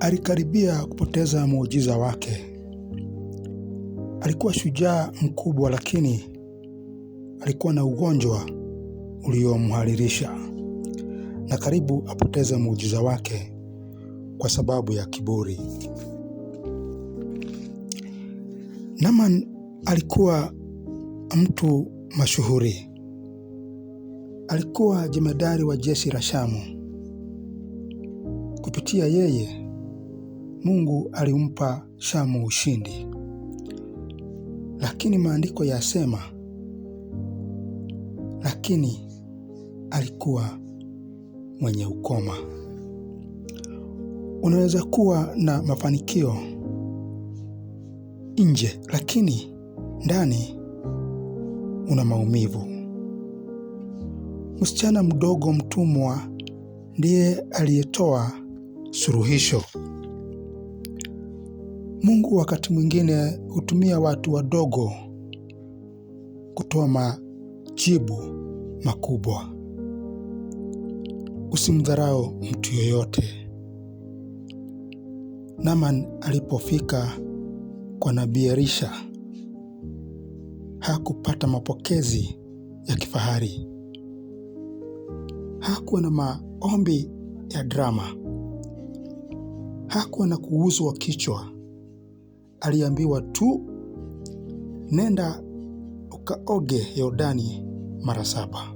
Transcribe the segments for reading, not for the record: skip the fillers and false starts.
alikaribia kupoteza muujiza wake. Alikuwa shujaa mkubwa, lakini alikuwa na ugonjwa uliomharirisha, na karibu apoteze muujiza wake kwa sababu ya kiburi. Naaman alikuwa mtu mashuhuri. Alikuwa jemadari wa jeshi la Shamu. Kupitia yeye, Mungu alimpa Shamu ushindi. Lakini maandiko yasema, lakini alikuwa mwenye ukoma. Unaweza kuwa na mafanikio nje, lakini ndani una maumivu. Msichana mdogo mtumwa ndiye aliyetoa suluhisho. Mungu wakati mwingine hutumia watu wadogo kutoa majibu makubwa. Usimdharau mtu yoyote. Naaman alipofika kwa nabii Elisha, hakupata mapokezi ya kifahari. Hakuwa na maombi ya drama. Hakuwa na kuuzwa kichwa. Aliambiwa tu, nenda ukaoge Yordani mara 7.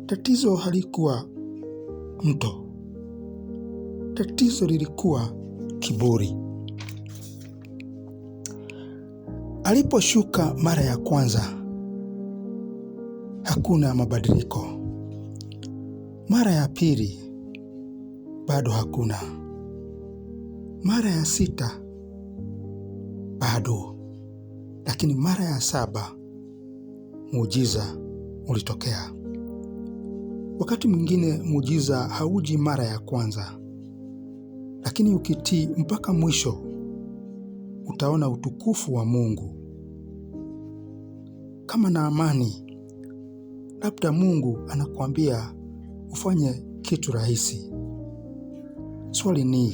Tatizo halikuwa mto. Tatizo lilikuwa kiburi. Aliposhuka mara ya kwanza, hakuna mabadiliko. Mara ya pili, bado hakuna. Mara ya 6, bado. Lakini mara ya 7, muujiza ulitokea. Wakati mwingine muujiza hauji mara ya kwanza, lakini ukitii mpaka mwisho, utaona utukufu wa Mungu. Kama Naamani, labda Mungu anakuambia ufanye kitu rahisi. Swali ni,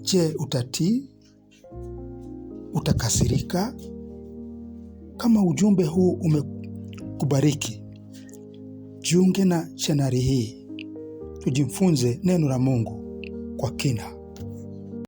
je, utatii? Utakasirika? Kama ujumbe huu umekubariki, jiunge na chaneli hii. Tujifunze neno la Mungu kwa kina.